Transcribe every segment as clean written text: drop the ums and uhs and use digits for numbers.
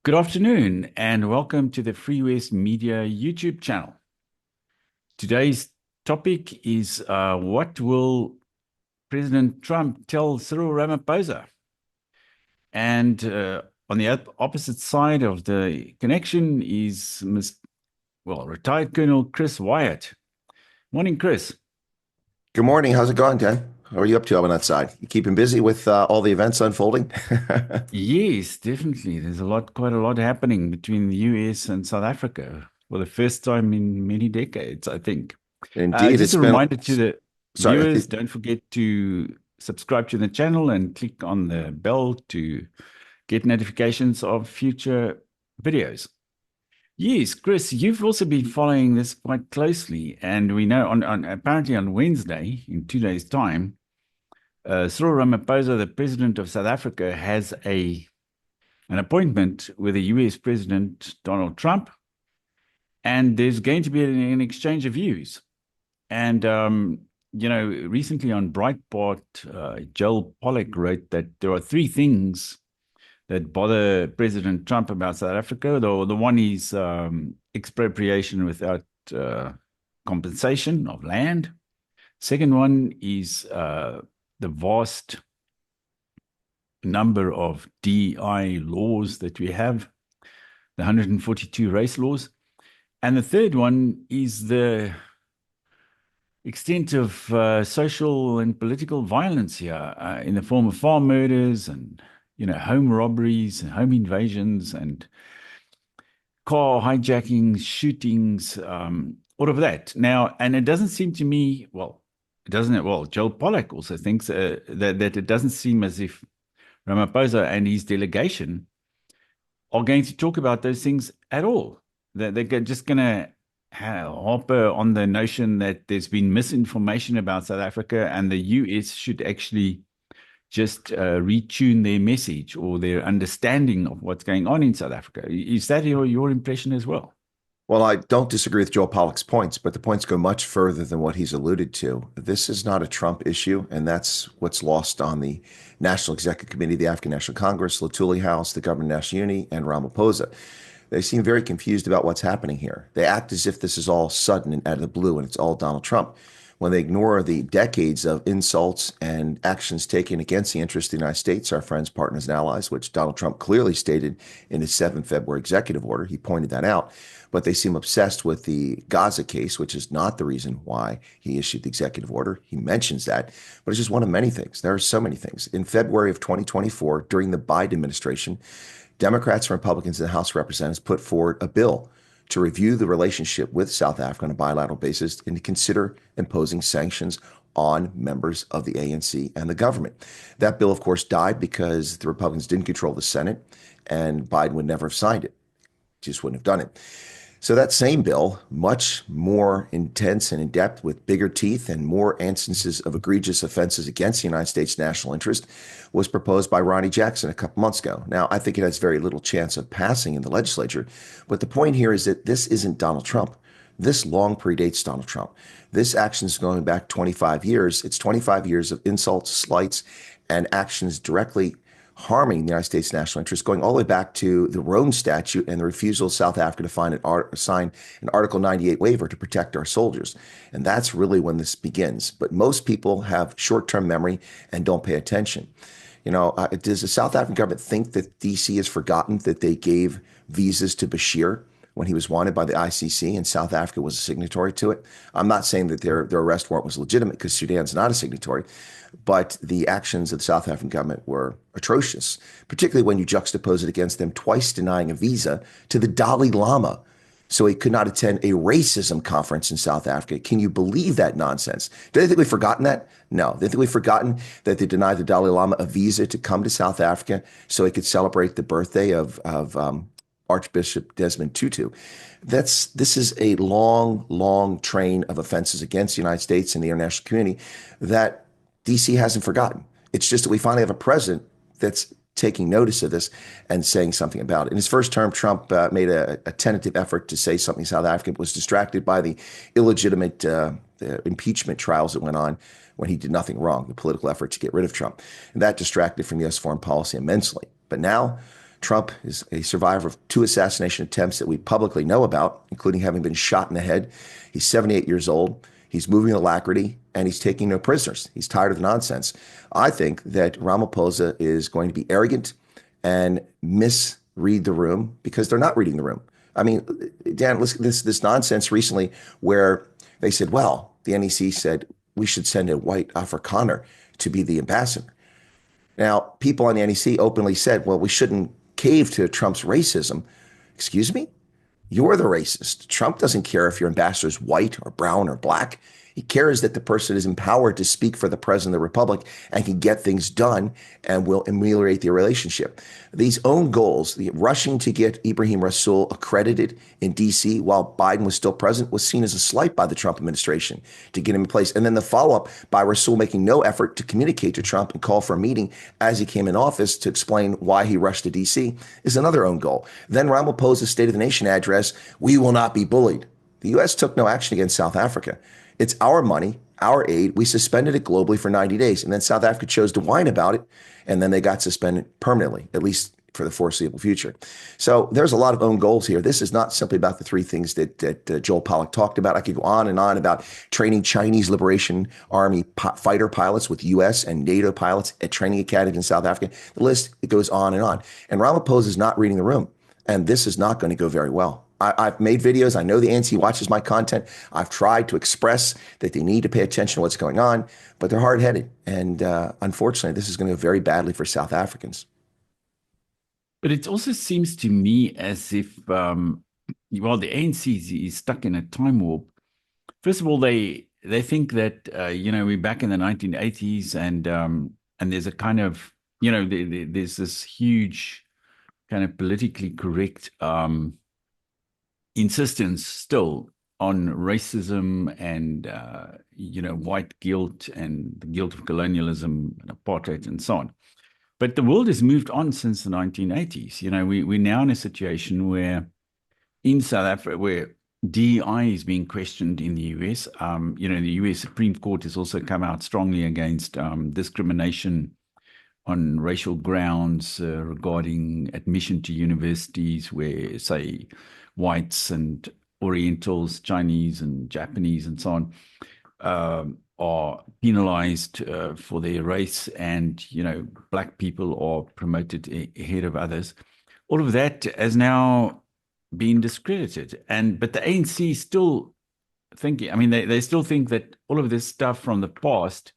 Good afternoon and welcome to the Free West Media YouTube channel. Today's topic is what will President Trump tell Cyril Ramaphosa? And on the opposite side of the connection is retired Colonel Chris Wyatt. Morning, Chris. Good morning. How's it going, Dan? How are you up to on that side? You keeping busy with all the events unfolding? Yes, definitely. There's quite a lot happening between the US and South Africa for the first time in many decades, I think. Indeed, Just it's a been, reminder to the sorry, viewers, don't forget to subscribe to the channel and click on the bell to get notifications of future videos. Yes, Chris, you've also been following this quite closely, and we know apparently on Wednesday, in 2 days' time, Cyril Ramaphosa, the president of South Africa, has an appointment with the US President Donald Trump, and there's going to be an exchange of views. And recently on Breitbart, Joel Pollak wrote that there are three things that bother President Trump about South Africa. The one is expropriation without compensation of land. Second one is the vast number of DI laws that we have, the 142 race laws. And the third one is the extent of social and political violence here in the form of farm murders and, home robberies and home invasions and car hijackings, shootings, all of that. Now, and it doesn't seem to me, doesn't it? Well, Joel Pollak also thinks that it doesn't seem as if Ramaphosa and his delegation are going to talk about those things at all. That they're just going to harper on the notion that there's been misinformation about South Africa and the US should actually just retune their message or their understanding of what's going on in South Africa. Is that your impression as well? well, I don't disagree with Joe Pollak's points, but the points go much further than what he's alluded to. This is not a Trump issue, and that's what's lost on the National Executive Committee, the African National Congress, Luthuli House, the Government of National Unity, and Ramaphosa. They seem very confused about what's happening here. They act as if this is all sudden and out of the blue and it's all Donald Trump, when they ignore the decades of insults and actions taken against the interests of the United States, our friends, partners, and allies, which Donald Trump clearly stated in his 7th February executive order. He pointed that out. But they seem obsessed with the Gaza case, which is not the reason why he issued the executive order. He mentions that, but it's just one of many things. There are so many things. In February of 2024, during the Biden administration, Democrats and Republicans in the House of Representatives put forward a bill to review the relationship with South Africa on a bilateral basis and to consider imposing sanctions on members of the ANC and the government. That bill, of course, died because the Republicans didn't control the Senate and Biden would never have signed it. Just wouldn't have done it. So that same bill, much more intense and in depth with bigger teeth and more instances of egregious offenses against the United States national interest, was proposed by Ronnie Jackson a couple months ago. Now, I think it has very little chance of passing in the legislature, but the point here is that this isn't Donald Trump. This long predates Donald Trump. This action is going back 25 years. It's 25 years of insults, slights, and actions directly harming the United States national interest, going all the way back to the Rome Statute and the refusal of South Africa to sign an Article 98 waiver to protect our soldiers. And that's really when this begins. But most people have short-term memory and don't pay attention. Does the South African government think that DC has forgotten that they gave visas to Bashir when he was wanted by the ICC and South Africa was a signatory to it? I'm not saying that their arrest warrant was legitimate because Sudan's not a signatory, but the actions of the South African government were atrocious, particularly when you juxtapose it against them twice denying a visa to the Dalai Lama so he could not attend a racism conference in South Africa. Can you believe that nonsense? Do they think we've forgotten that? No. They think we've forgotten that they denied the Dalai Lama a visa to come to South Africa so he could celebrate the birthday of Archbishop Desmond Tutu. This is a long, long train of offenses against the United States and the international community that DC hasn't forgotten. It's just that we finally have a president that's taking notice of this and saying something about it. In his first term, Trump made a tentative effort to say something South African, but was distracted by the illegitimate impeachment trials that went on when he did nothing wrong, the political effort to get rid of Trump. And that distracted from U.S. foreign policy immensely. But now Trump is a survivor of 2 assassination attempts that we publicly know about, including having been shot in the head. He's 78 years old. He's moving with alacrity, and he's taking no prisoners. He's tired of the nonsense. I think that Ramaphosa is going to be arrogant and misread the room because they're not reading the room. I mean, Dan, listen, this nonsense recently where they said, well, the NEC said we should send a white Afrikaner to be the ambassador. Now, people on the NEC openly said, well, we shouldn't cave to Trump's racism. Excuse me? You're the racist. Trump doesn't care if your ambassador is white or brown or black. He cares that the person is empowered to speak for the president of the republic and can get things done and will ameliorate the relationship. These own goals, the rushing to get Ibrahim Rasool accredited in D.C. while Biden was still president, was seen as a slight by the Trump administration to get him in place. And then the follow-up by Rasool making no effort to communicate to Trump and call for a meeting as he came in office to explain why he rushed to D.C. is another own goal. Then Ramaphosa's State of the Nation address, we will not be bullied. The U.S. took no action against South Africa. It's our money, our aid. We suspended it globally for 90 days. And then South Africa chose to whine about it. And then they got suspended permanently, at least for the foreseeable future. So there's a lot of own goals here. This is not simply about the 3 things that Joel Pollak talked about. I could go on and on about training Chinese Liberation Army fighter pilots with U.S. and NATO pilots at training academies in South Africa. The list, it goes on and on. And Ramaphosa is not reading the room. And this is not going to go very well. I've made videos. I know the ANC watches my content. I've tried to express that they need to pay attention to what's going on, but they're hard-headed. And unfortunately, this is going to go very badly for South Africans. But it also seems to me as if, the ANC is stuck in a time warp. First of all, they think that, we're back in the 1980s and there's a kind of, there's this huge kind of politically correct insistence still on racism and, white guilt and the guilt of colonialism and apartheid and so on. But the world has moved on since the 1980s. We're now in a situation where in South Africa, where DEI is being questioned in the US, the US Supreme Court has also come out strongly against discrimination on racial grounds regarding admission to universities where, say, whites and Orientals, Chinese and Japanese and so on are penalized for their race, and black people are promoted ahead of others. All of that has now been discredited, but the ANC still thinking. I mean, they still think that all of this stuff from the past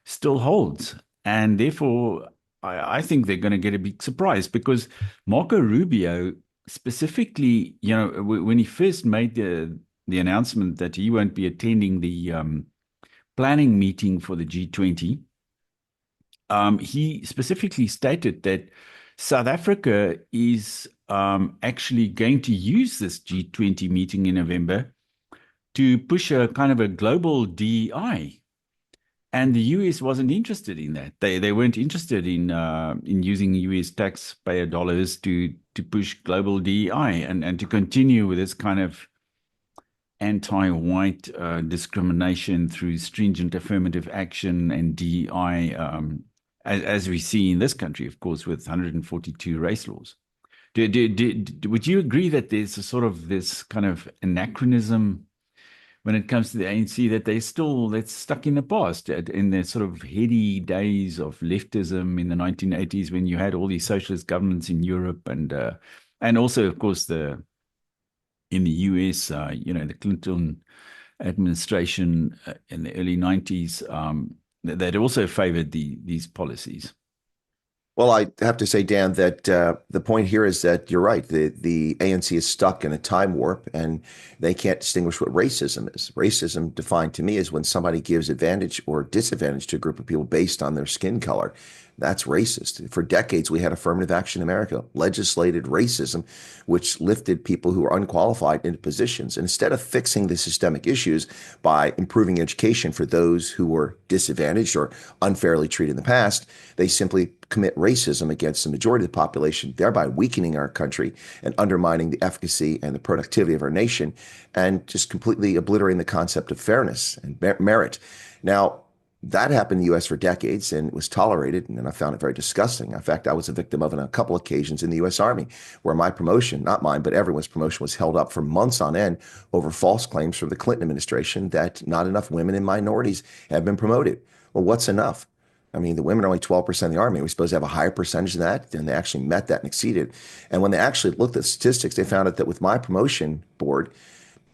still holds, and therefore I think they're going to get a big surprise, because Marco Rubio specifically, when he first made the announcement that he won't be attending the planning meeting for the G20, he specifically stated that South Africa is actually going to use this G20 meeting in November to push a kind of a global DEI. And the US wasn't interested in that. They weren't interested in using US taxpayer dollars to push global DEI and to continue with this kind of anti-white discrimination through stringent affirmative action and DEI, as we see in this country, of course, with 142 race laws. Would you agree that there's a sort of this kind of anachronism when it comes to the ANC, that that's stuck in the past, in the sort of heady days of leftism in the 1980s, when you had all these socialist governments in Europe and also, of course, in the US, the Clinton administration in the early 90s, that also favored these policies? Well, I have to say, Dan, that the point here is that you're right. The ANC is stuck in a time warp, and they can't distinguish what racism is. Racism, defined to me, is when somebody gives advantage or disadvantage to a group of people based on their skin color. That's racist. For decades, we had affirmative action in America, legislated racism, which lifted people who are unqualified into positions. And instead of fixing the systemic issues by improving education for those who were disadvantaged or unfairly treated in the past, they simply commit racism against the majority of the population, thereby weakening our country and undermining the efficacy and the productivity of our nation, and just completely obliterating the concept of fairness and merit. Now, That happened in the US for decades and it was tolerated, and I found it very disgusting. In fact, I was a victim of it on a couple occasions in the US Army, where my promotion, not mine, but everyone's promotion, was held up for months on end over false claims from the Clinton administration that not enough women and minorities have been promoted. Well, what's enough? I mean, the women are only 12% of the Army. We're supposed to have a higher percentage than that, and they actually met that and exceeded. And when they actually looked at the statistics, they found out that with my promotion board,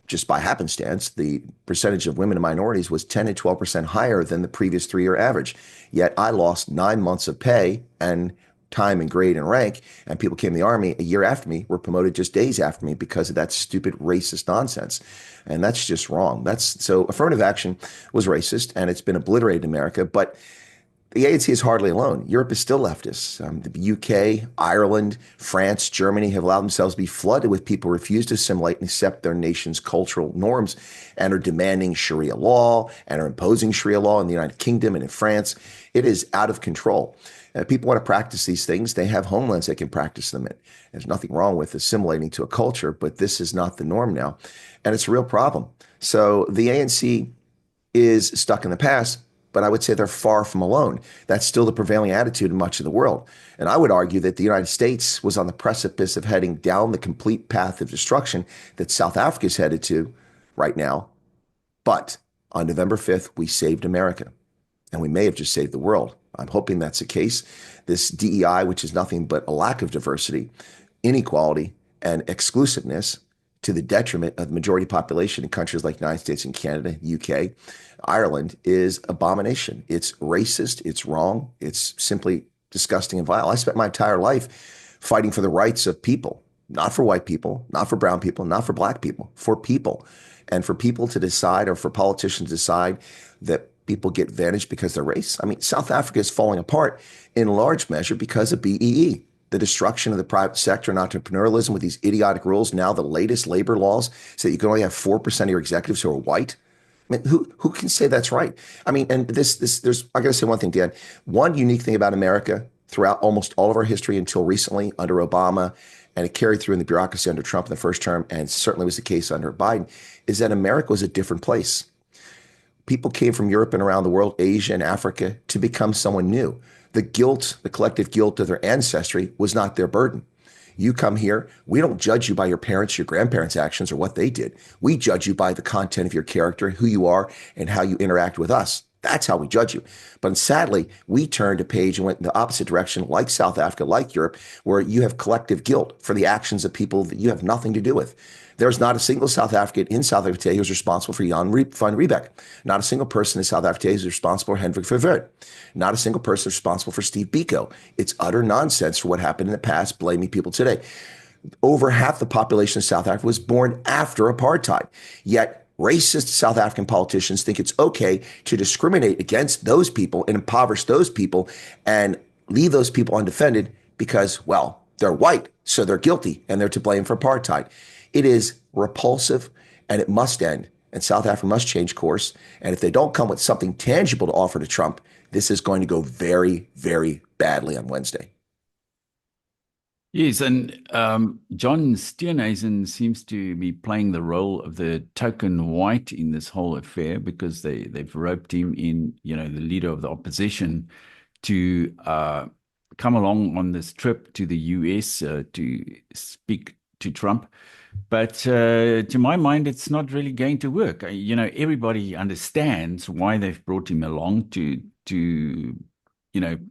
just by happenstance, the percentage of women and minorities was 10 to 12% higher than the previous 3-year average. Yet I lost 9 months of pay and time and grade and rank, and people came in the Army a year after me, were promoted just days after me because of that stupid racist nonsense. And that's just wrong. So affirmative action was racist, and it's been obliterated in America. But the ANC is hardly alone. Europe is still leftist. The UK, Ireland, France, Germany have allowed themselves to be flooded with people who refuse to assimilate and accept their nation's cultural norms and are demanding Sharia law and are imposing Sharia law in the United Kingdom and in France. It is out of control. If people want to practice these things, they have homelands they can practice them in. There's nothing wrong with assimilating to a culture, but this is not the norm now. And it's a real problem. So the ANC is stuck in the past, but I would say they're far from alone. That's still the prevailing attitude in much of the world. And I would argue that the United States was on the precipice of heading down the complete path of destruction that South Africa is headed to right now. But on November 5th, we saved America, and we may have just saved the world. I'm hoping that's the case. This DEI, which is nothing but a lack of diversity, inequality, and exclusiveness to the detriment of the majority population in countries like the United States and Canada, UK, Ireland, is abomination. It's racist. It's wrong. It's simply disgusting and vile. I spent my entire life fighting for the rights of people, not for white people, not for brown people, not for black people, for people. And for people to decide, or for politicians to decide that people get advantage because of their race. I mean, South Africa is falling apart in large measure because of BEE. The destruction of the private sector and entrepreneurialism with these idiotic rules. Now the latest labor laws say you can only have 4% of your executives who are white. I mean, who can say that's right? I mean, and there's I got to say one thing, Dan. One unique thing about America throughout almost all of our history until recently under Obama, and it carried through in the bureaucracy under Trump in the first term, and certainly was the case under Biden, is that America was a different place. People came from Europe and around the world, Asia and Africa, to become someone new. The guilt, the collective guilt of their ancestry was not their burden. You come here, we don't judge you by your parents, your grandparents' actions, or what they did. We judge you by the content of your character, who you are, and how you interact with us. That's how we judge you. But sadly, we turned a page and went in the opposite direction, like South Africa, like Europe, where you have collective guilt for the actions of people that you have nothing to do with. There's not a single South African in South Africa today who's responsible for Jan van Riebeeck. Not a single person in South Africa today who's responsible for Hendrik Verwoerd. Not a single person responsible for Steve Biko. It's utter nonsense for what happened in the past, blaming people today. Over half the population of South Africa was born after apartheid. Yet racist South African politicians think it's okay to discriminate against those people and impoverish those people and leave those people undefended because, well, they're white, so they're guilty and they're to blame for apartheid. It is repulsive and it must end. And South Africa must change course. And if they don't come with something tangible to offer to Trump, this is going to go very, very badly on Wednesday. Yes, and John Steenhuisen seems to be playing the role of the token white in this whole affair because they've roped him in, the leader of the opposition, to come along on this trip to the US to speak to Trump. But to my mind, it's not really going to work. Everybody understands why they've brought him along to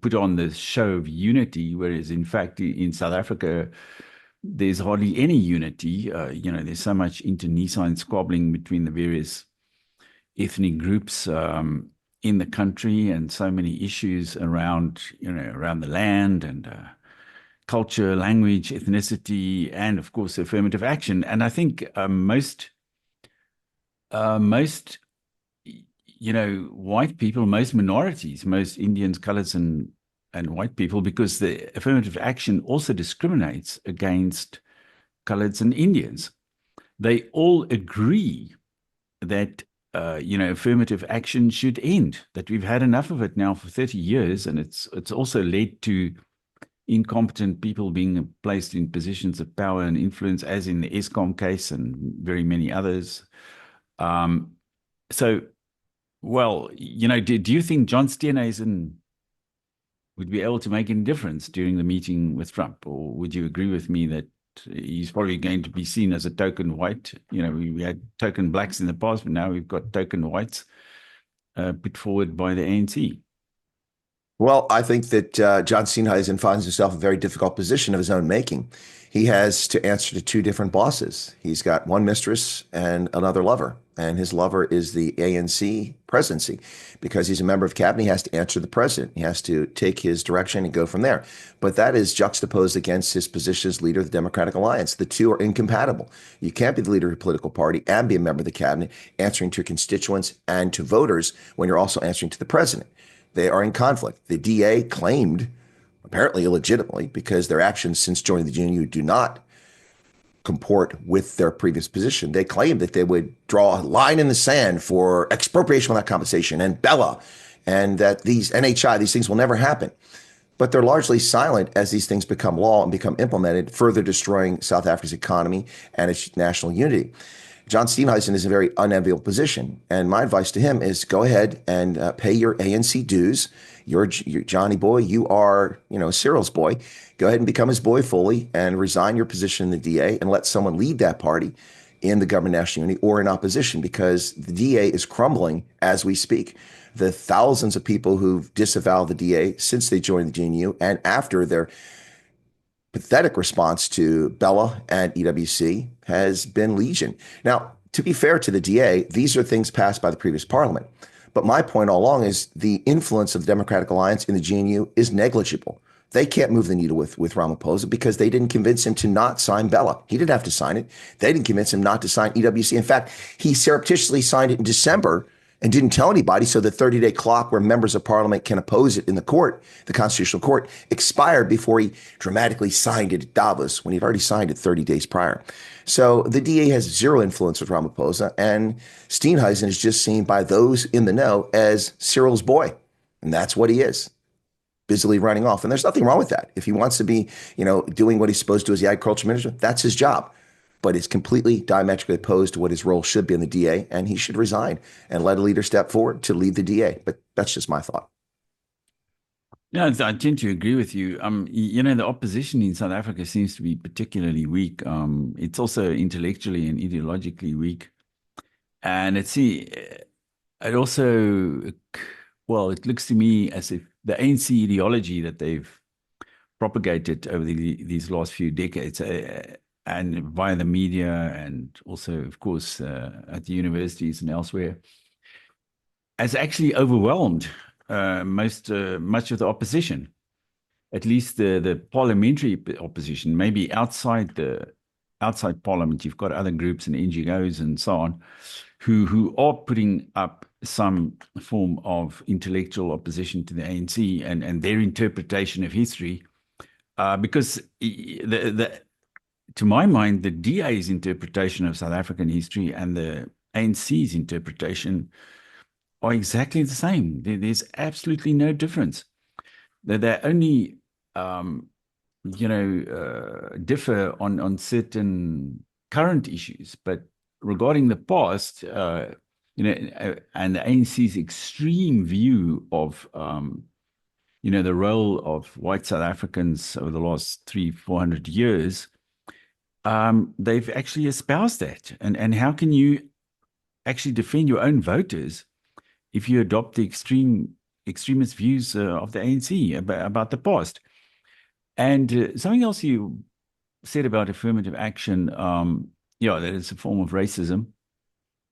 put on this show of unity, whereas in fact in South Africa, there's hardly any unity. There's so much internecine squabbling between the various ethnic groups in the country, and so many issues around the land and culture, language, ethnicity, and of course affirmative action. And I think most white people, most minorities, most Indians, colors, and white people, because the affirmative action also discriminates against coloreds and Indians. They all agree that affirmative action should end, that we've had enough of it now for 30 years, and it's also led to incompetent people being placed in positions of power and influence, as in the ESCOM case and very many others. So Well, do you think John Steenhuisen would be able to make any difference during the meeting with Trump? Or would you agree with me that he's probably going to be seen as a token white? We had token blacks in the past, but now we've got token whites put forward by the ANC. Well, I think that John Steenhuisen finds himself in a very difficult position of his own making. He has to answer to two different bosses. He's got one mistress and another lover, and his lover is the ANC presidency. Because he's a member of cabinet, he has to answer the president. He has to take his direction and go from there. But that is juxtaposed against his position as leader of the Democratic Alliance. The two are incompatible. You can't be the leader of a political party and be a member of the cabinet, answering to your constituents and to voters when you're also answering to the president. They are in conflict. The DA claimed, apparently illegitimately, because their actions since joining the GNU do not comport with their previous position. They claimed that they would draw a line in the sand for expropriation without compensation and Bella, and that these NHI, these things will never happen. But they're largely silent as these things become law and become implemented, further destroying South Africa's economy and its national unity. John Steenhuisen is in a very unenviable position. And my advice to him is go ahead and pay your ANC dues. You're Johnny boy. You are, Cyril's boy. Go ahead and become his boy fully and resign your position in the DA and let someone lead that party in the government national unity or in opposition, because the DA is crumbling as we speak. The thousands of people who've disavowed the DA since they joined the GNU and after their pathetic response to Bella and EWC has been legion. Now, to be fair to the DA, these are things passed by the previous parliament. But my point all along is the influence of the Democratic Alliance in the GNU is negligible. They can't move the needle with Ramaphosa because they didn't convince him to not sign Bella. He didn't have to sign it. They didn't convince him not to sign EWC. In fact, he surreptitiously signed it in December and didn't tell anybody, so the 30-day clock where members of parliament can oppose it in the court, the constitutional court, expired before he dramatically signed it at Davos when he'd already signed it 30 days prior. So the DA has zero influence with Ramaphosa, and Steenhuisen is just seen by those in the know as Cyril's boy, and that's what he is, busily running off. And there's nothing wrong with that. If he wants to be, doing what he's supposed to as the agriculture minister, that's his job. But it's completely diametrically opposed to what his role should be in the DA, and he should resign and let a leader step forward to lead the DA. But that's just my thought. Yeah, I tend to agree with you. The opposition in South Africa seems to be particularly weak. It's also intellectually and ideologically weak. And it also, well, it looks to me as if the ANC ideology that they've propagated over these last few decades, and via the media and also, of course, at the universities and elsewhere, has actually overwhelmed much of the opposition, at least the parliamentary opposition. Maybe outside parliament, you've got other groups and NGOs and so on who are putting up some form of intellectual opposition to the ANC and their interpretation of history, because to my mind, the DA's interpretation of South African history and the ANC's interpretation are exactly the same. There's absolutely no difference. They only, differ on certain current issues, but regarding the past, and the ANC's extreme view of, the role of white South Africans over the last 300-400 years, they've actually espoused that. And how can you actually defend your own voters if you adopt the extremist views of the ANC about the past? And something else you said about affirmative action, that it's a form of racism.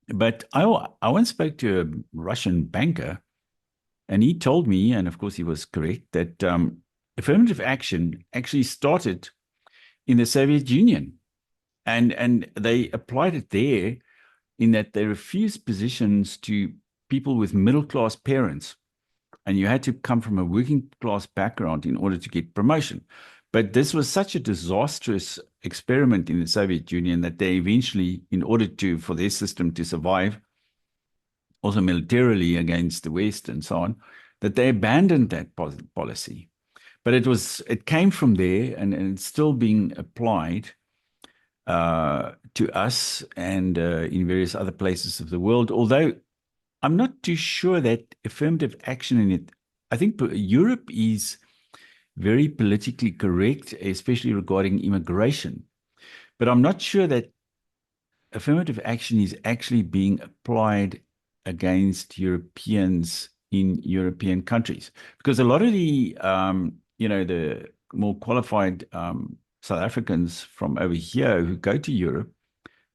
But I once spoke to a Russian banker, and he told me, and of course he was correct, that affirmative action actually started in the Soviet Union. And they applied it there in that they refused positions to people with middle-class parents. And you had to come from a working-class background in order to get promotion. But this was such a disastrous experiment in the Soviet Union that they eventually, in order for their system to survive, also militarily against the West and so on, that they abandoned that policy. But it came from there, and it's still being applied to us and in various other places of the world. Although I'm not too sure that affirmative action in it. I think Europe is very politically correct, especially regarding immigration. But I'm not sure that affirmative action is actually being applied against Europeans in European countries, because a lot of the the more qualified South Africans from over here who go to Europe,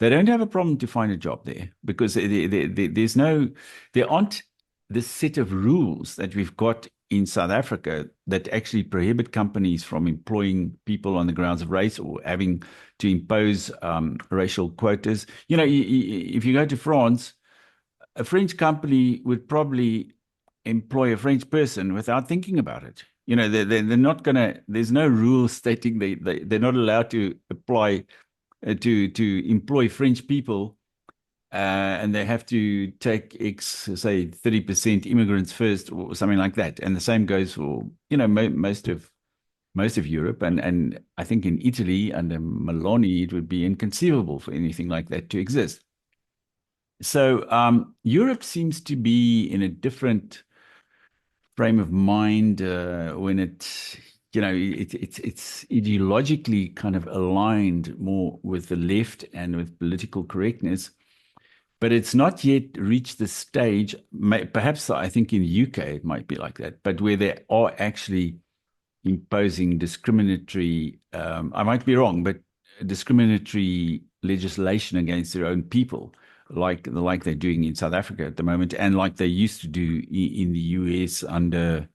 they don't have a problem to find a job there, because there aren't this set of rules that we've got in South Africa that actually prohibit companies from employing people on the grounds of race or having to impose racial quotas. If you go to France, a French company would probably employ a French person without thinking about it. They're not going to, there's no rule stating they're not allowed to apply to employ French people, and they have to take say 30% immigrants first or something like that. And the same goes for most of Europe, and I think in Italy under Meloni it would be inconceivable for anything like that to exist. So Europe seems to be in a different frame of mind when it's ideologically kind of aligned more with the left and with political correctness, but it's not yet reached the stage. Perhaps I think in the UK it might be like that, but where they are actually imposing discriminatory, I might be wrong, but discriminatory legislation against their own people, like they're doing in South Africa at the moment, and like they used to do in the US under,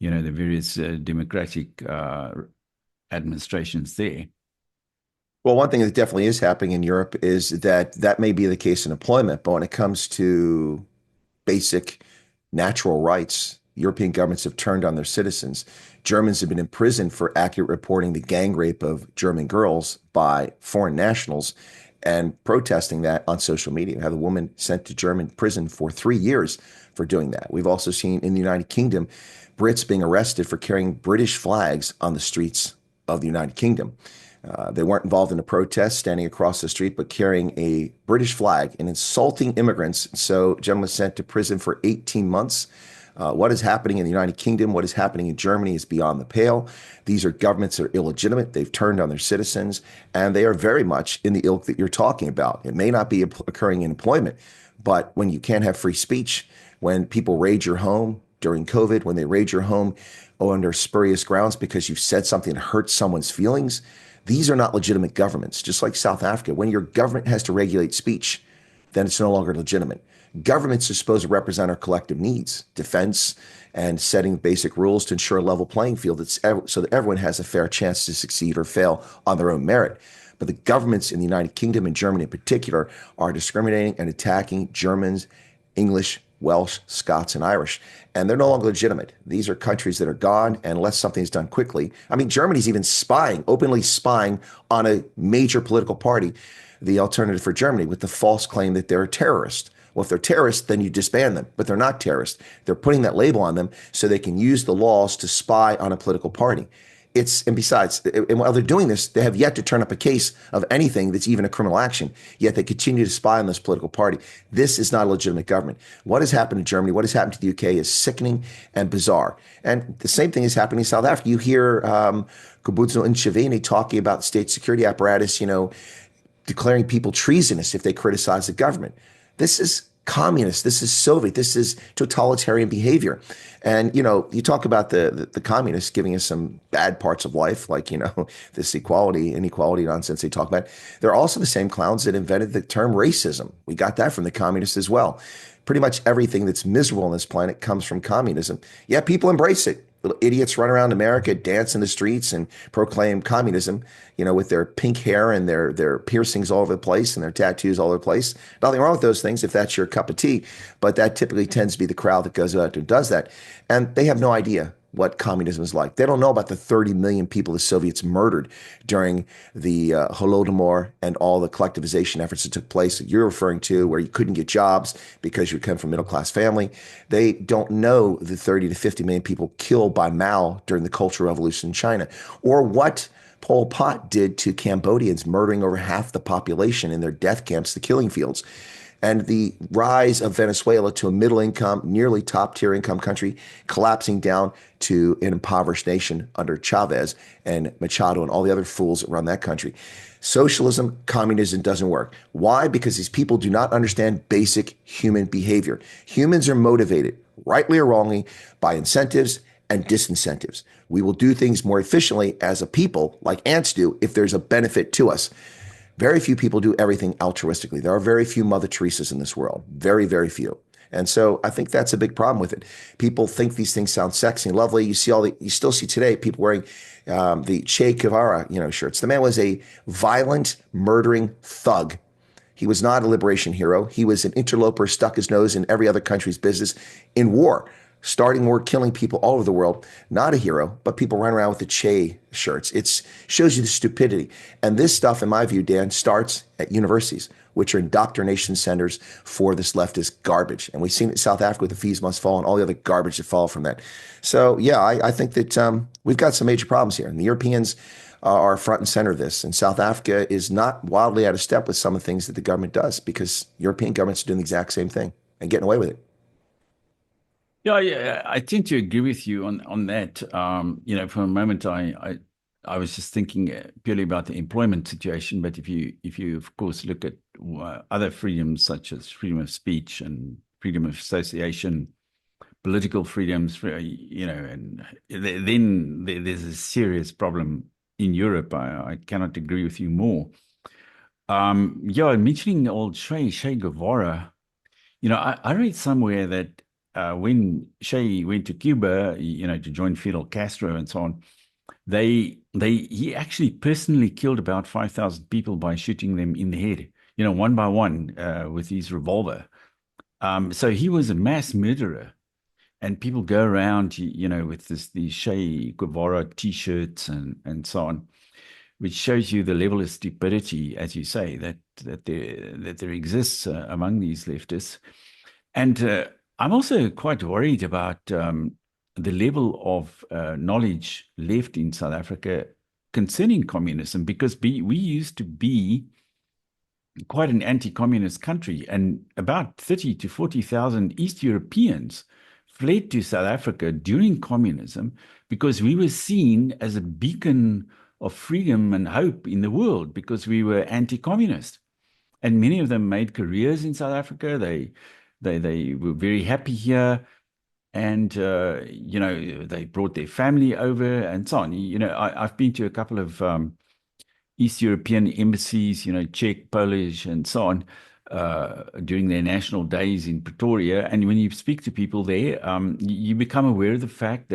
the various democratic administrations there. Well, one thing that definitely is happening in Europe is that may be the case in employment, but when it comes to basic natural rights, European governments have turned on their citizens. Germans have been imprisoned for accurate reporting the gang rape of German girls by foreign nationals and protesting that on social media. We have a woman sent to German prison for 3 years for doing that. We've also seen in the United Kingdom, Brits being arrested for carrying British flags on the streets of the United Kingdom. They weren't involved in a protest standing across the street, but carrying a British flag and insulting immigrants. So, gentleman was sent to prison for 18 months. What is happening in the United Kingdom, what is happening in Germany is beyond the pale. These are governments that are illegitimate. They've turned on their citizens, and they are very much in the ilk that you're talking about. It may not be occurring in employment, but when you can't have free speech, when people raid your home during COVID, when they raid your home under spurious grounds because you've said something that hurts someone's feelings, these are not legitimate governments. Just like South Africa, when your government has to regulate speech, then it's no longer legitimate. Governments are supposed to represent our collective needs, defense, and setting basic rules to ensure a level playing field so that everyone has a fair chance to succeed or fail on their own merit. But the governments in the United Kingdom and Germany in particular are discriminating and attacking Germans, English, Welsh, Scots, and Irish. And they're no longer legitimate. These are countries that are gone, and unless something's done quickly. I mean, Germany's even openly spying on a major political party, the Alternative for Germany, with the false claim that they're a terrorist. Well, if they're terrorists, then you disband them, but they're not terrorists. They're putting that label on them so they can use the laws to spy on a political party. And besides, and while they're doing this, they have yet to turn up a case of anything that's even a criminal action, yet they continue to spy on this political party. This is not a legitimate government. What has happened in Germany, what has happened to the UK is sickening and bizarre. And the same thing is happening in South Africa. You hear Kubuzo Ntshavheni talking about the state security apparatus, declaring people treasonous if they criticize the government. This is communist. This is Soviet. This is totalitarian behavior. And, you talk about the communists giving us some bad parts of life, like, this inequality nonsense they talk about. They're also the same clowns that invented the term racism. We got that from the communists as well. Pretty much everything that's miserable on this planet comes from communism. Yeah, people embrace it. Little idiots run around America, dance in the streets, and proclaim communism, with their pink hair and their piercings all over the place and their tattoos all over the place. Nothing wrong with those things if that's your cup of tea, but that typically tends to be the crowd that goes out and does that. And they have no idea what communism is like. They don't know about the 30 million people the Soviets murdered during the Holodomor and all the collectivization efforts that took place that you're referring to, where you couldn't get jobs because you come from a middle-class family. They don't know the 30 to 50 million people killed by Mao during the Cultural Revolution in China, or what Pol Pot did to Cambodians, murdering over half the population in their death camps, the killing fields. and the rise of Venezuela to a middle income, nearly top tier income country, collapsing down to an impoverished nation under Chavez and Machado and all the other fools that run that country. Socialism, communism doesn't work. Why? Because these people do not understand basic human behavior. Humans are motivated, rightly or wrongly, by incentives and disincentives. We will do things more efficiently as a people, like ants do, if there's a benefit to us. Very few people do everything altruistically. There are very few Mother Teresas in this world. Very, very few. And so I think that's a big problem with it. People think these things sound sexy and lovely. You still see today people wearing the Che Guevara, shirts. The man was a violent, murdering thug. He was not a liberation hero. He was an interloper, stuck his nose in every other country's business in war, starting war, killing people all over the world. Not a hero, but people run around with the Che shirts. It shows you the stupidity. And this stuff, in my view, Dan, starts at universities, which are indoctrination centers for this leftist garbage. And we've seen it in South Africa with the fees must fall and all the other garbage that fall from that. So, yeah, I think that we've got some major problems here. And the Europeans are front and center of this. And South Africa is not wildly out of step with some of the things that the government does, because European governments are doing the exact same thing and getting away with it. Yeah, I tend to agree with you on that. For a moment, I was just thinking purely about the employment situation. But if you of course look at other freedoms such as freedom of speech and freedom of association, political freedoms, and then there's a serious problem in Europe. I cannot agree with you more. Mentioning old Che Guevara, I read somewhere that when Che went to Cuba, to join Fidel Castro and so on, he actually personally killed about 5,000 people by shooting them in the head, one by one, with his revolver. So he was a mass murderer. And people go around, with these Che Guevara T-shirts and so on, which shows you the level of stupidity, as you say, that there exists among these leftists. And I'm also quite worried about the level of knowledge left in South Africa concerning communism, because we used to be quite an anti-communist country, and about 30 to 40,000 East Europeans fled to South Africa during communism because we were seen as a beacon of freedom and hope in the world because we were anti-communist. And many of them made careers in South Africa. They were very happy here. And, they brought their family over and so on. I've been to a couple of East European embassies, Czech, Polish, and so on, during their national days in Pretoria. And when you speak to people there, you become aware of the fact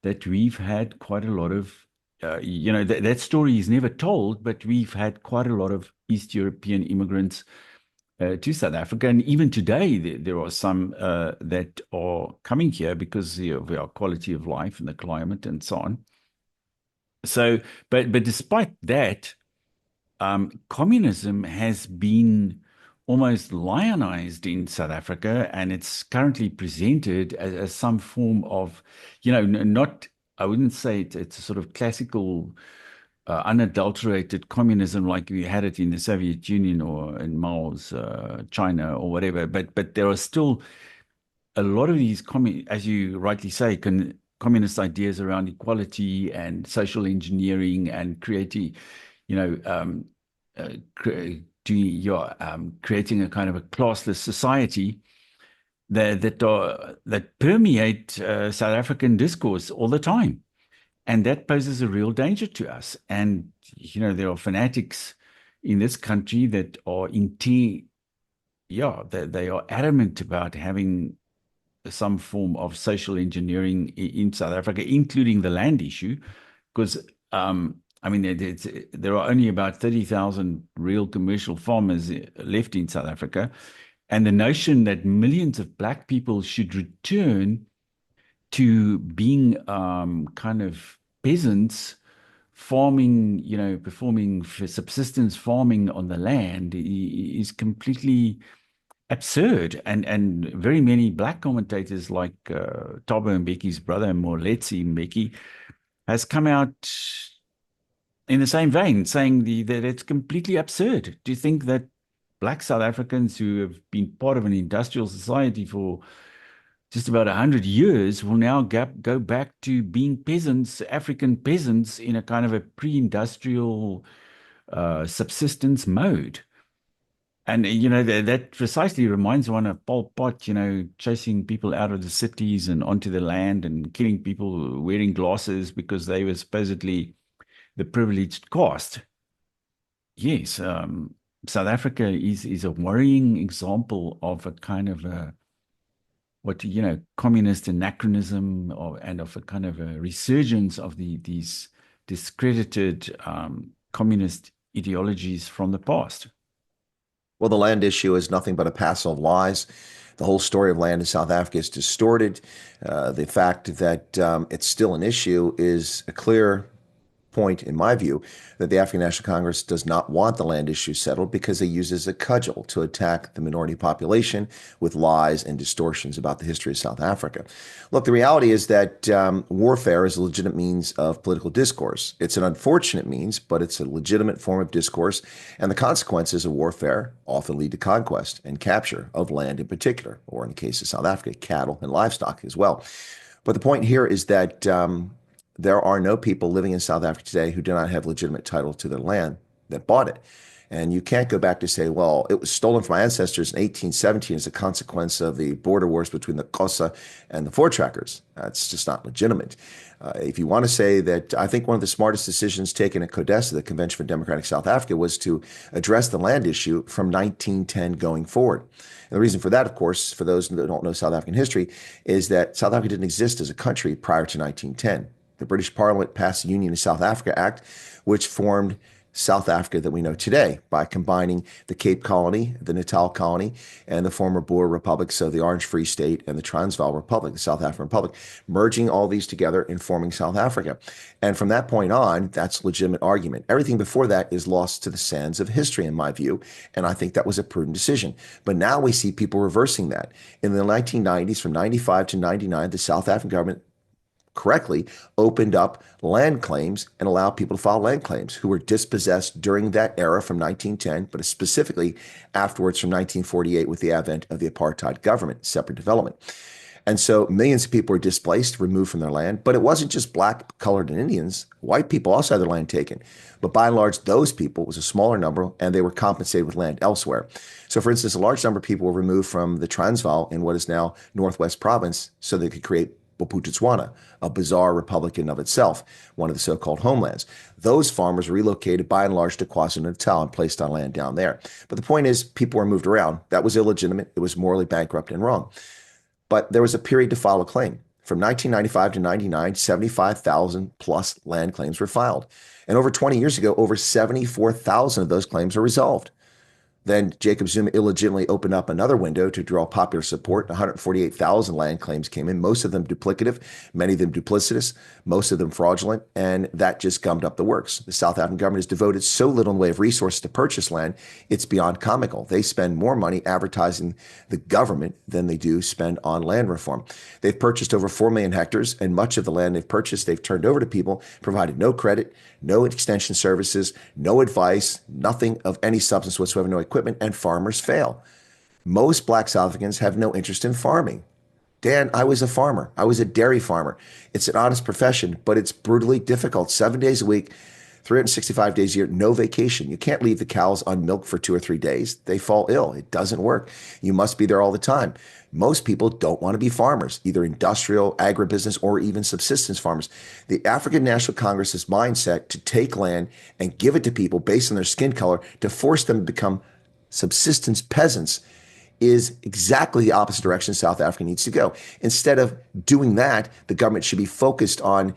that we've had quite a lot of, that story is never told, but we've had quite a lot of East European immigrants to South Africa. And even today, there are some that are coming here because of our quality of life and the climate and so on. So, but despite that, communism has been almost lionized in South Africa, and it's currently presented as some form of, not, I wouldn't say it's a sort of classical, unadulterated communism like we had it in the Soviet Union or in Mao's China or whatever. But there are still a lot of these, as you rightly say, communist ideas around equality and social engineering and creating, creating a kind of a classless society that permeate South African discourse all the time. And that poses a real danger to us. And, there are fanatics in this country that are they are adamant about having some form of social engineering in South Africa, including the land issue, because there are only about 30,000 real commercial farmers left in South Africa. And the notion that millions of Black people should return to being kind of peasants farming, performing subsistence farming on the land is completely absurd. And very many Black commentators like Thabo Mbeki's brother, Moletsi Mbeki, has come out in the same vein saying that it's completely absurd to think that black South Africans who have been part of an industrial society for just about 100 years will now go back to being peasants, African peasants, in a kind of a pre-industrial subsistence mode. And, that precisely reminds one of Pol Pot, chasing people out of the cities and onto the land and killing people wearing glasses because they were supposedly the privileged caste. Yes, South Africa is a worrying example of a kind of communist anachronism, and of a kind of a resurgence of these discredited communist ideologies from the past. Well, the land issue is nothing but a passel of lies. The whole story of land in South Africa is distorted. The fact that it's still an issue is a clear point, in my view, that the African National Congress does not want the land issue settled because they use it as a cudgel to attack the minority population with lies and distortions about the history of South Africa. Look, the reality is that warfare is a legitimate means of political discourse. It's an unfortunate means, but it's a legitimate form of discourse, and the consequences of warfare often lead to conquest and capture of land in particular, or in the case of South Africa, cattle and livestock as well. But the point here is that there are no people living in South Africa today who do not have legitimate title to their land that bought it. And you can't go back to say, well, it was stolen from my ancestors in 1817 as a consequence of the border wars between the Cosa and the Voortrekkers. That's just not legitimate. If you want to say that, I think one of the smartest decisions taken at CODESA, the Convention for Democratic South Africa, was to address the land issue from 1910 going forward. And the reason for that, of course, for those that don't know South African history, is that South Africa didn't exist as a country prior to 1910. The British Parliament passed the Union of South Africa Act, which formed South Africa that we know today by combining the Cape Colony, the Natal Colony, and the former Boer republics of the Orange Free State and the Transvaal Republic, the South African Republic, merging all these together and forming South Africa. And from that point on, that's a legitimate argument. Everything before that is lost to the sands of history, in my view, and I think that was a prudent decision. But now we see people reversing that. In the 1990s, from 95 to 99, the South African government correctly opened up land claims and allowed people to file land claims who were dispossessed during that era from 1910, but specifically afterwards from 1948 with the advent of the apartheid government, separate development. And so millions of people were displaced, removed from their land. But it wasn't just black, colored, and Indians. White people also had their land taken. But by and large, those people was a smaller number, and they were compensated with land elsewhere. So, for instance, a large number of people were removed from the Transvaal in what is now Northwest Province so they could create Bophuthatswana, a bizarre republic in of itself, one of the so-called homelands. Those farmers relocated by and large to KwaZulu-Natal and placed on land down there. But the point is, people were moved around. That was illegitimate. It was morally bankrupt and wrong. But there was a period to file a claim. From 1995 to 99, 75,000 plus land claims were filed. And over 20 years ago, over 74,000 of those claims were resolved. Then Jacob Zuma illegitimately opened up another window to draw popular support. 148,000 land claims came in, most of them duplicative, many of them duplicitous, most of them fraudulent, and that just gummed up the works. The South African government has devoted so little in the way of resources to purchase land, it's beyond comical. They spend more money advertising the government than they do spend on land reform. They've purchased over 4 million hectares, and much of the land they've purchased, they've turned over to people, provided no credit, no extension services, no advice, nothing of any substance whatsoever, no equipment, and farmers fail. Most black South Africans have no interest in farming. Dan, I was a farmer. I was a dairy farmer. It's an honest profession, but it's brutally difficult. 7 days a week, 365 days a year, no vacation. You can't leave the cows on milk for 2 or 3 days. They fall ill. It doesn't work. You must be there all the time. Most people don't want to be farmers, either industrial, agribusiness, or even subsistence farmers. The African National Congress's mindset to take land and give it to people based on their skin color to force them to become subsistence peasants is exactly the opposite direction South Africa needs to go. Instead of doing that, the government should be focused on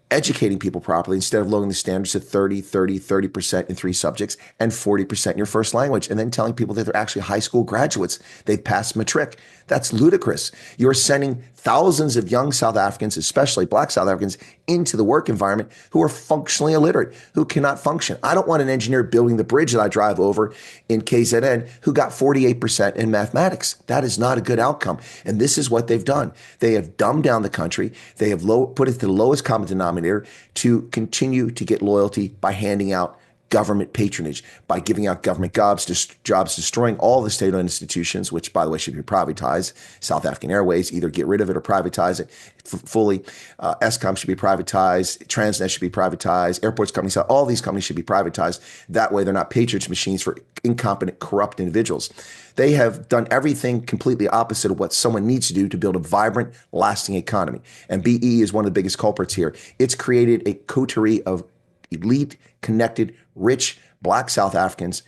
educating people properly instead of lowering the standards to 30% in 3 subjects and 40% in your first language, and then telling people that they're actually high school graduates. They've passed matric. That's ludicrous. You're sending thousands of young South Africans, especially black South Africans, into the work environment who are functionally illiterate, who cannot function. I don't want an engineer building the bridge that I drive over in KZN who got 48% in mathematics. That is not a good outcome. And this is what they've done. They have dumbed down the country. They have put it to the lowest common denominator to continue to get loyalty by handing out government patronage, by giving out government jobs, destroying all the state-owned institutions, which, by the way, should be privatized. South African Airways, either get rid of it or privatize it fully. Eskom should be privatized. Transnet should be privatized. Airports companies, all these companies should be privatized. That way, they're not patronage machines for incompetent, corrupt individuals. They have done everything completely opposite of what someone needs to do to build a vibrant, lasting economy. And BE is one of the biggest culprits here. It's created a coterie of elite, connected, rich Black South Africans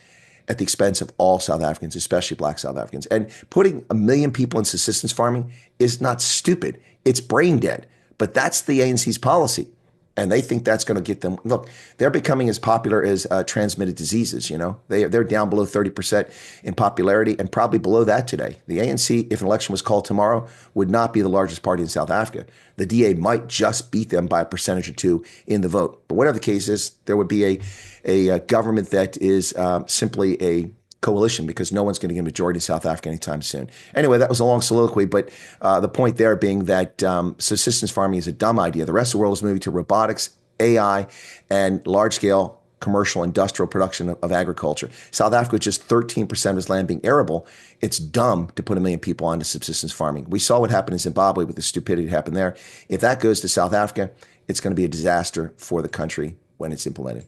at the expense of all South Africans, especially Black South Africans. And putting 1 million people in subsistence farming is not stupid. It's brain dead. But that's the ANC's policy. And they think that's going to get them. Look, they're becoming as popular as transmitted diseases. They're down below 30% in popularity and probably below that today. The ANC, if an election was called tomorrow, would not be the largest party in South Africa. The DA might just beat them by a percentage or two in the vote. But whatever the case is, there would be a government that is simply a coalition, because no one's going to get a majority in South Africa anytime soon. Anyway, that was a long soliloquy, but the point there being that subsistence farming is a dumb idea. The rest of the world is moving to robotics, AI, and large-scale commercial industrial production of agriculture. South Africa, with just 13% of its land being arable, it's dumb to put 1 million people onto subsistence farming. We saw what happened in Zimbabwe with the stupidity that happened there. If that goes to South Africa, it's going to be a disaster for the country when it's implemented.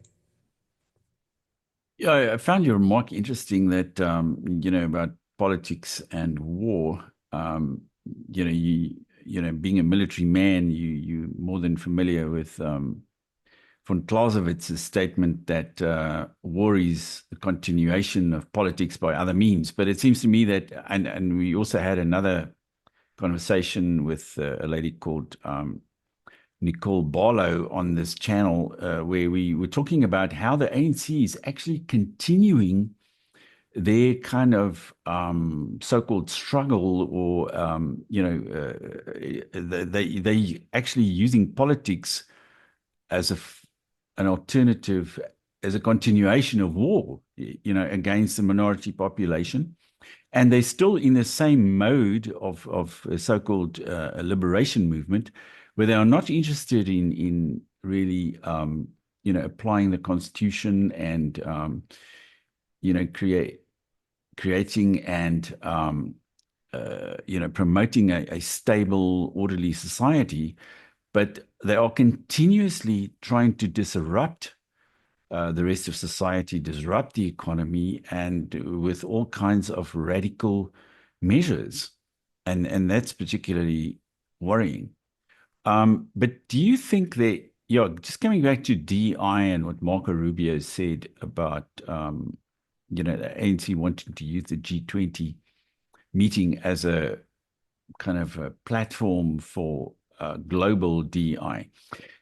Yeah, I found your remark interesting that, about politics and war. Being a military man, you're more than familiar with von Claslowitz's statement that war is the continuation of politics by other means. But it seems to me that, and we also had another conversation with a lady called Nicole Barlow on this channel, where we were talking about how the ANC is actually continuing their kind of so-called struggle, or they actually using politics as an alternative, as a continuation of war, against the minority population. And they're still in the same mode of a so-called liberation movement, where they are not interested in really, applying the Constitution and, creating and, promoting a stable, orderly society. But they are continuously trying to disrupt the rest of society, disrupt the economy, and with all kinds of radical measures. And that's particularly worrying. But do you think that, just coming back to DI and what Marco Rubio said about, the ANC wanting to use the G20 meeting as a kind of a platform for global DI.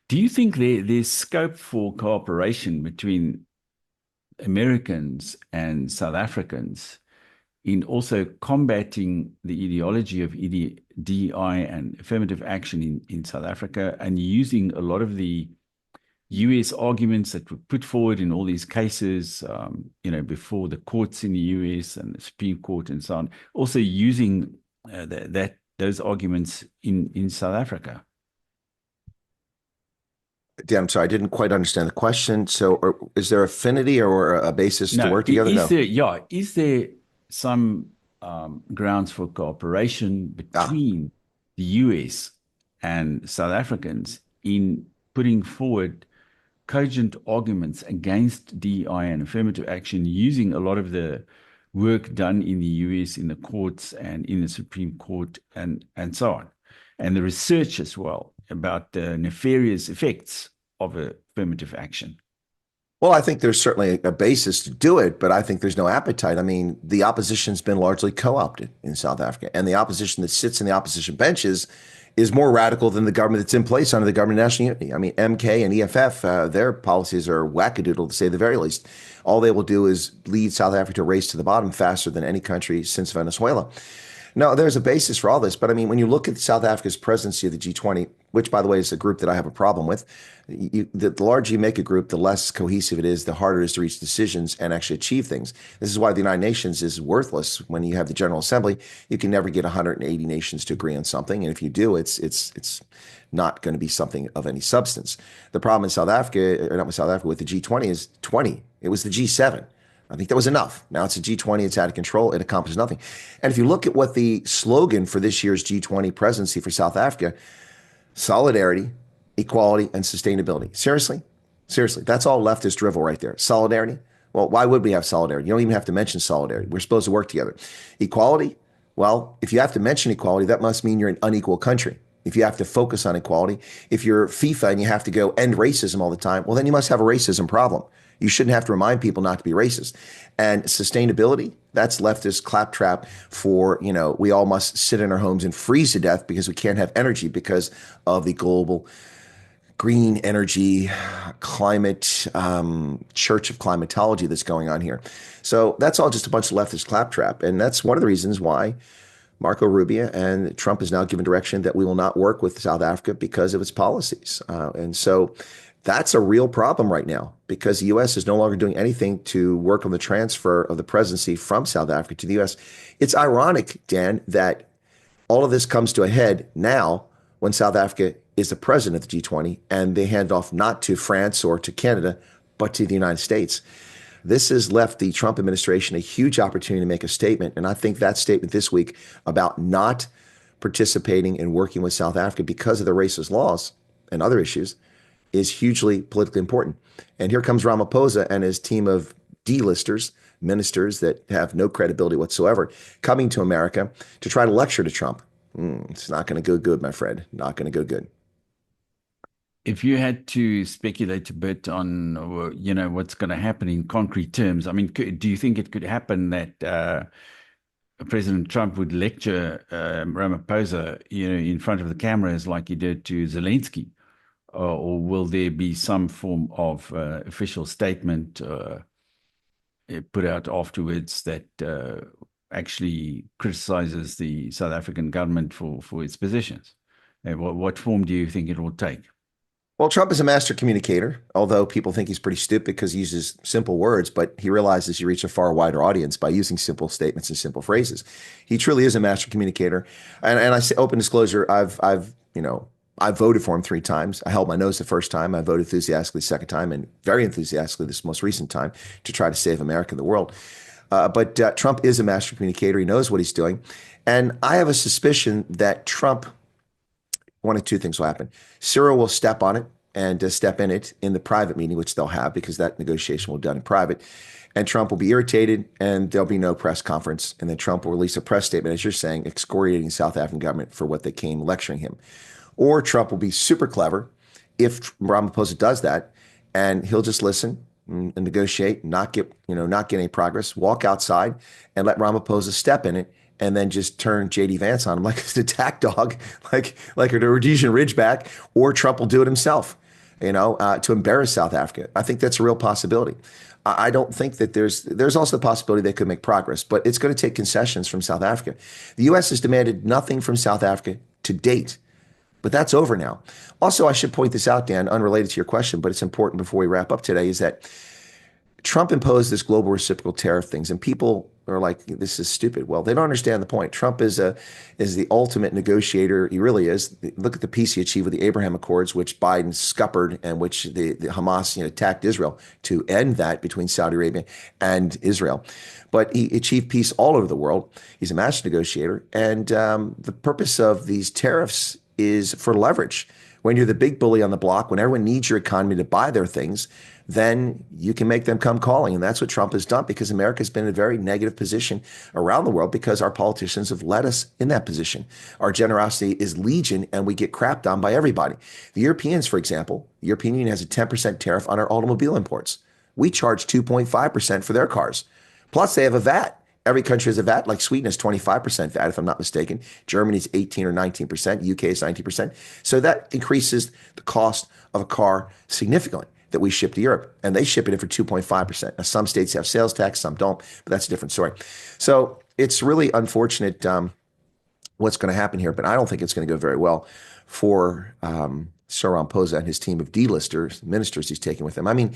Do you think there's scope for cooperation between Americans and South Africans in also combating the ideology of DI and affirmative action in South Africa, and using a lot of the US arguments that were put forward in all these cases, before the courts in the US and the Supreme Court and so on, also using those arguments in South Africa? Dan, I'm sorry, I didn't quite understand the question. So is there affinity or a basis to work together? Is there some grounds for cooperation between the US and South Africans in putting forward cogent arguments against DI and affirmative action, using a lot of the work done in the US in the courts and in the Supreme Court and so on, and the research as well about the nefarious effects of affirmative action? Well, I think there's certainly a basis to do it, but I think there's no appetite. I mean, the opposition's been largely co-opted in South Africa, and the opposition that sits in the opposition benches is more radical than the government that's in place under the government of national unity. I mean, MK and EFF, their policies are wackadoodle, to say the very least. All they will do is lead South Africa to a race to the bottom faster than any country since Venezuela. No, there's a basis for all this, but I mean, when you look at South Africa's presidency of the G20, which, by the way, is a group that I have a problem with. The larger you make a group, the less cohesive it is, the harder it is to reach decisions and actually achieve things. This is why the United Nations is worthless. When you have the General Assembly, you can never get 180 nations to agree on something. And if you do, it's not going to be something of any substance. The problem in South Africa, or not with South Africa, with the G20 is 20. It was the G7. I think that was enough. Now it's a G20. It's out of control. It accomplishes nothing. And if you look at what the slogan for this year's G20 presidency for South Africa, solidarity, equality, and sustainability. Seriously? Seriously. That's all leftist drivel right there. Solidarity? Well, why would we have solidarity? You don't even have to mention solidarity. We're supposed to work together. Equality? Well, if you have to mention equality, that must mean you're an unequal country. If you have to focus on equality, if you're FIFA and you have to go end racism all the time, well, then you must have a racism problem. You shouldn't have to remind people not to be racist. And sustainability, that's leftist claptrap for, we all must sit in our homes and freeze to death because we can't have energy because of the global green energy climate church of climatology that's going on here. So that's all just a bunch of leftist claptrap. And that's one of the reasons why Marco Rubio and Trump has now given direction that we will not work with South Africa because of its policies. And so that's a real problem right now because the U.S. is no longer doing anything to work on the transfer of the presidency from South Africa to the U.S. It's ironic, Dan, that all of this comes to a head now when South Africa is the president of the G20 and they hand off not to France or to Canada, but to the United States. This has left the Trump administration a huge opportunity to make a statement. And I think that statement this week about not participating and working with South Africa because of the racist laws and other issues is hugely politically important. And here comes Ramaphosa and his team of D-listers, ministers that have no credibility whatsoever, coming to America to try to lecture to Trump. It's not going to go good, my friend. Not going to go good. If you had to speculate a bit on, what's going to happen in concrete terms, I mean, do you think it could happen that President Trump would lecture Ramaphosa, in front of the cameras like he did to Zelensky? Or will there be some form of official statement put out afterwards that actually criticizes the South African government for its positions? What form do you think it will take? Well, Trump is a master communicator, although people think he's pretty stupid because he uses simple words, but he realizes you reach a far wider audience by using simple statements and simple phrases. He truly is a master communicator. And I say open disclosure, I voted for him 3 times. I held my nose the first time. I voted enthusiastically the second time and very enthusiastically this most recent time to try to save America and the world. But Trump is a master communicator. He knows what he's doing. And I have a suspicion that Trump, one of two things will happen. Cyril will step on it and step in it in the private meeting, which they'll have because that negotiation will be done in private. And Trump will be irritated and there'll be no press conference. And then Trump will release a press statement, as you're saying, excoriating the South African government for what they came lecturing him. Or Trump will be super clever if Ramaphosa does that, and he'll just listen and negotiate, not get any progress, walk outside and let Ramaphosa step in it, and then just turn J.D. Vance on him like an attack dog, like a Rhodesian Ridgeback, or Trump will do it himself, to embarrass South Africa. I think that's a real possibility. I don't think that there's also the possibility they could make progress, but it's going to take concessions from South Africa. The U.S. has demanded nothing from South Africa to date. But that's over now. Also, I should point this out, Dan, unrelated to your question, but it's important before we wrap up today, is that Trump imposed this global reciprocal tariff things, and people are like, this is stupid. Well, they don't understand the point. Trump is the ultimate negotiator. He really is. Look at the peace he achieved with the Abraham Accords, which Biden scuppered and which the Hamas attacked Israel to end that between Saudi Arabia and Israel. But he achieved peace all over the world. He's a master negotiator. And the purpose of these tariffs is for leverage. When you're the big bully on the block, when everyone needs your economy to buy their things, then you can make them come calling. And that's what Trump has done because America has been in a very negative position around the world because our politicians have led us in that position. Our generosity is legion and we get crapped on by everybody. The Europeans, for example, the European Union has a 10% tariff on our automobile imports. We charge 2.5% for their cars. Plus they have a VAT. Every country has a VAT, like Sweden has 25% VAT, if I'm not mistaken. Germany's 18 or 19%. UK is 19%. So that increases the cost of a car significantly that we ship to Europe. And they ship it in for 2.5%. Now, some states have sales tax, some don't, but that's a different story. So it's really unfortunate what's going to happen here, but I don't think it's going to go very well for Cyril Ramaphosa and his team of D-listers, ministers he's taking with him. I mean,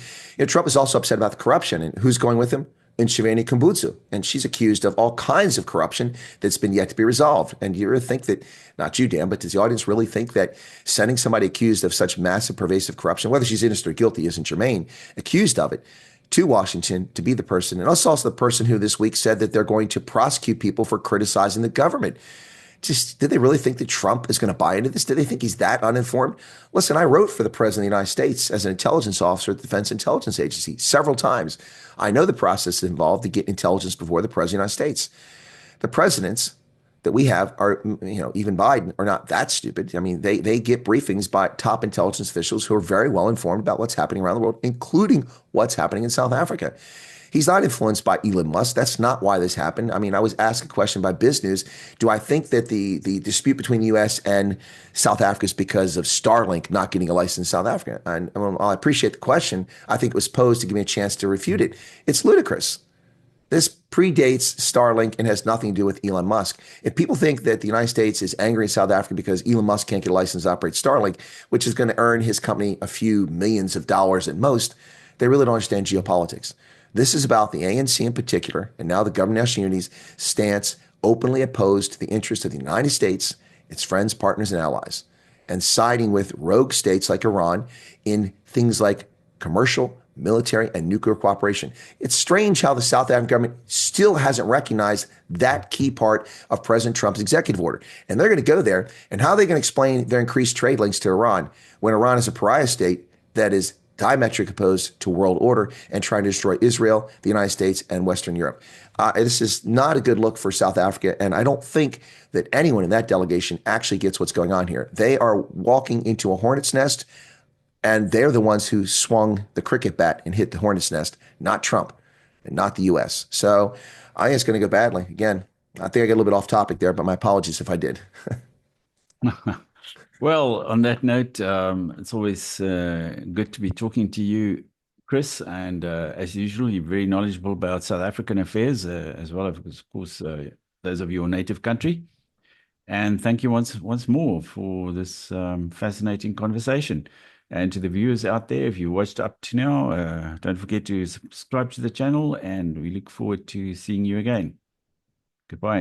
Trump is also upset about the corruption, and who's going with him? Nshiveni Kumbutsu, and she's accused of all kinds of corruption that's been yet to be resolved. And you really think that, not you, Dan, but does the audience really think that sending somebody accused of such massive, pervasive corruption, whether she's innocent or guilty isn't germane, accused of it, to Washington to be the person, and also the person who this week said that they're going to prosecute people for criticizing the government? Just, did they really think that Trump is going to buy into this? Did they think he's that uninformed? Listen, I wrote for the President of the United States as an intelligence officer at the Defense Intelligence Agency several times. I know the process involved to get intelligence before the President of the United States. The presidents that we have are, even Biden, are not that stupid. I mean, they get briefings by top intelligence officials who are very well informed about what's happening around the world, including what's happening in South Africa. He's not influenced by Elon Musk. That's not why this happened. I mean, I was asked a question by BizNews. Do I think that the dispute between the U.S. and South Africa is because of Starlink not getting a license in South Africa? And while I appreciate the question, I think it was posed to give me a chance to refute it. It's ludicrous. This predates Starlink and has nothing to do with Elon Musk. If people think that the United States is angry in South Africa because Elon Musk can't get a license to operate Starlink, which is going to earn his company a few millions of dollars at most, they really don't understand geopolitics. This is about the ANC in particular, and now the government of national unity's stance openly opposed to the interests of the United States, its friends, partners, and allies, and siding with rogue states like Iran in things like commercial, military, and nuclear cooperation. It's strange how the South African government still hasn't recognized that key part of President Trump's executive order. And they're going to go there, and how are they going to explain their increased trade links to Iran when Iran is a pariah state that is diametrically opposed to world order and trying to destroy Israel, the United States, and Western Europe? This is not a good look for South Africa, and I don't think that anyone in that delegation actually gets what's going on here. They are walking into a hornet's nest, and they're the ones who swung the cricket bat and hit the hornet's nest, not Trump and not the U.S. So I think it's going to go badly. Again, I think I got a little bit off topic there, but my apologies if I did. Well, on that note, it's always good to be talking to you, Chris. And as usual, you're very knowledgeable about South African affairs, as well as, of course, those of your native country. And thank you once more for this fascinating conversation. And to the viewers out there, if you watched up to now, don't forget to subscribe to the channel, and we look forward to seeing you again. Goodbye.